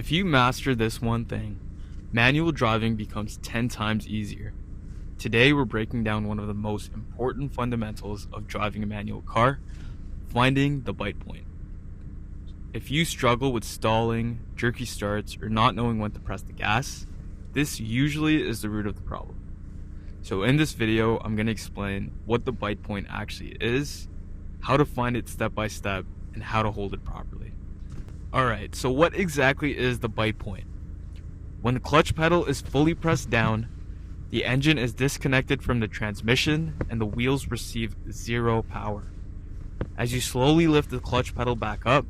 If you master this one thing, manual driving becomes 10 times easier. Today we're breaking down one of the most important fundamentals of driving a manual car, finding the bite point. If you struggle with stalling, jerky starts, or not knowing when to press the gas, this usually is the root of the problem. So in this video, I'm going to explain what the bite point actually is, how to find it step by step, and how to hold it properly. Alright, so what exactly is the bite point? When the clutch pedal is fully pressed down, the engine is disconnected from the transmission and the wheels receive zero power. As you slowly lift the clutch pedal back up,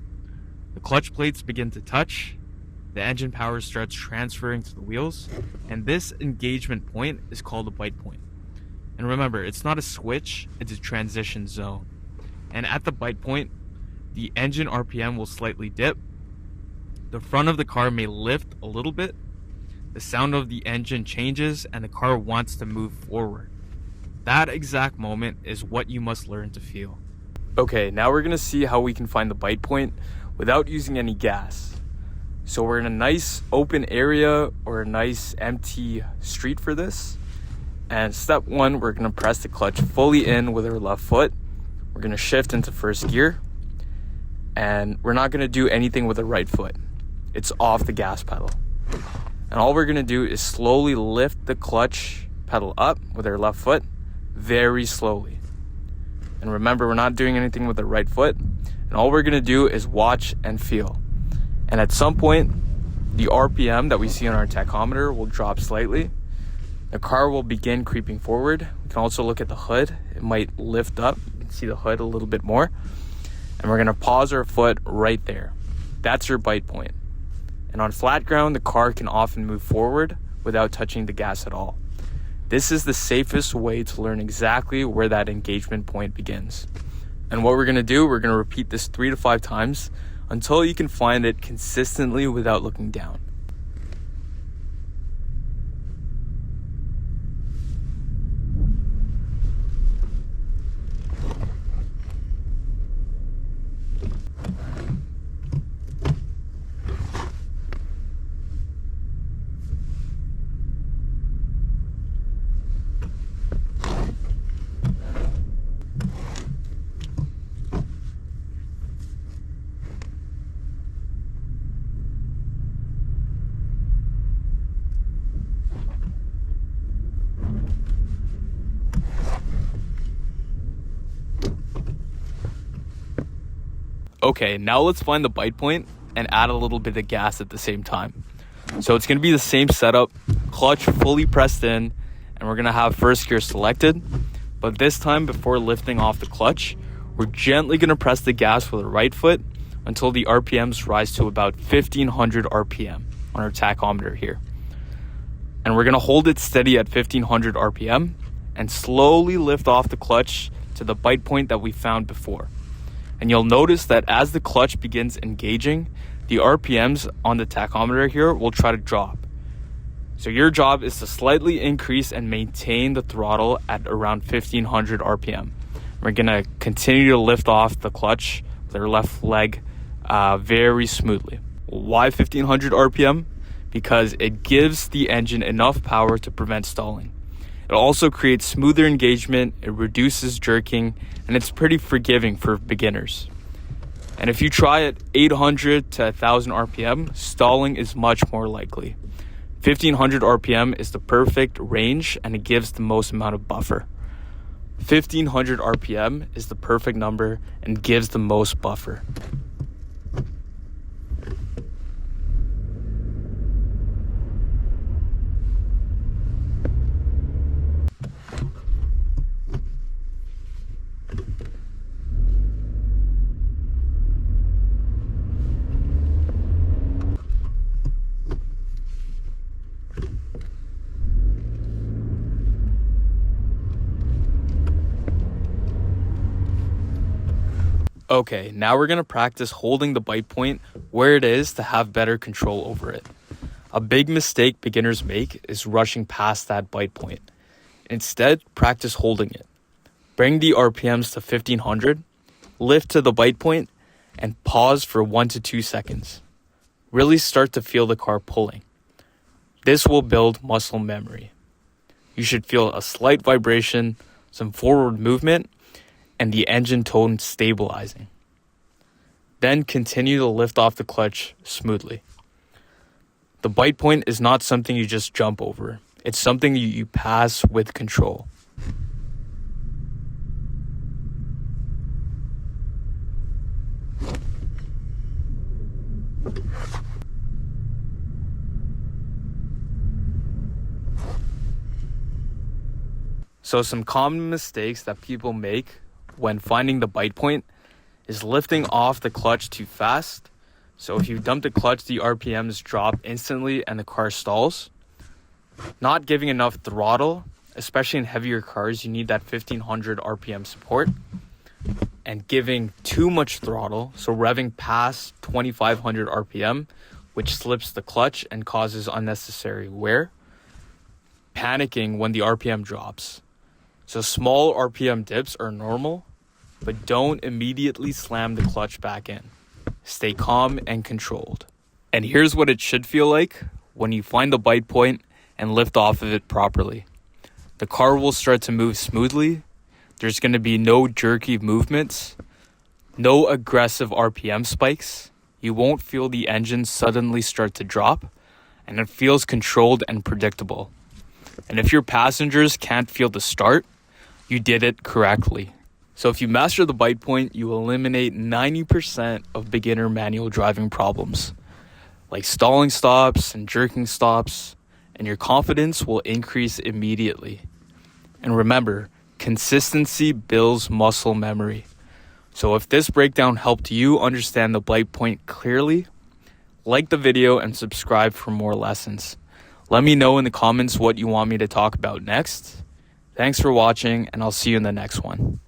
the clutch plates begin to touch, the engine power starts transferring to the wheels, and this engagement point is called a bite point. And remember, it's not a switch, it's a transition zone. And at the bite point, the engine RPM will slightly dip, the front of the car may lift a little bit, the sound of the engine changes, and the car wants to move forward. That exact moment is what you must learn to feel. Okay, now we're going to see how we can find the bite point without using any gas. So we're in a nice open area or a nice empty street for this. And step one, we're going to press the clutch fully in with our left foot. We're going to shift into first gear. And we're not going to do anything with the right foot. It's off the gas pedal. And all we're going to do is slowly lift the clutch pedal up with our left foot, very slowly. And remember, we're not doing anything with the right foot. And all we're going to do is watch and feel. And at some point, the RPM that we see on our tachometer will drop slightly. The car will begin creeping forward. We can also look at the hood. It might lift up. You can see the hood a little bit more. And we're going to pause our foot right there. That's your bite point. And on flat ground, the car can often move forward without touching the gas at all. This is the safest way to learn exactly where that engagement point begins. And what we're going to do, we're going to repeat this 3 to 5 times until you can find it consistently without looking down. Okay, now let's find the bite point and add a little bit of gas at the same time. So it's going to be the same setup, clutch fully pressed in, and we're going to have first gear selected. But this time, before lifting off the clutch, we're gently going to press the gas with the right foot until the RPMs rise to about 1500 RPM on our tachometer here. And we're going to hold it steady at 1500 RPM and slowly lift off the clutch to the bite point that we found before. And you'll notice that as the clutch begins engaging, the RPMs on the tachometer here will try to drop. So your job is to slightly increase and maintain the throttle at around 1500 RPM. We're going to continue to lift off the clutch with our left leg very smoothly. Why 1500 RPM? Because it gives the engine enough power to prevent stalling. It also creates smoother engagement, it reduces jerking, and it's pretty forgiving for beginners. And if you try at 800 to 1000 RPM, stalling is much more likely. 1500 RPM is the perfect range and it gives the most amount of buffer. 1500 RPM is the perfect number and gives the most buffer. Okay, now we're going to practice holding the bite point where it is to have better control over it. A big mistake beginners make is rushing past that bite point. Instead, practice holding it. Bring the RPMs to 1500, lift to the bite point, and pause for 1 to 2 seconds. really start to feel the car pulling. This will build muscle memory. You should feel a slight vibration, some forward movement, and the engine tone stabilizing. Then continue to lift off the clutch smoothly. The bite point is not something you just jump over. It's something you pass with control. So some common mistakes that people make when finding the bite point is lifting off the clutch too fast. So if you dump the clutch, the RPMs drop instantly and the car stalls. Not giving enough throttle, especially in heavier cars, you need that 1500 RPM support. And giving too much throttle, so revving past 2500 RPM, which slips the clutch and causes unnecessary wear. Panicking when the RPM drops. So small RPM dips are normal, but don't immediately slam the clutch back in. Stay calm and controlled. And here's what it should feel like when you find the bite point and lift off of it properly. The car will start to move smoothly. There's going to be no jerky movements, no aggressive RPM spikes. You won't feel the engine suddenly start to drop, and it feels controlled and predictable. And if your passengers can't feel the start, you did it correctly. So if you master the bite point, you eliminate 90% of beginner manual driving problems, like stalling stops and jerking stops, and your confidence will increase immediately. And remember, consistency builds muscle memory. So if this breakdown helped you understand the bite point clearly, like the video and subscribe for more lessons. Let me know in the comments what you want me to talk about next. Thanks for watching, and I'll see you in the next one.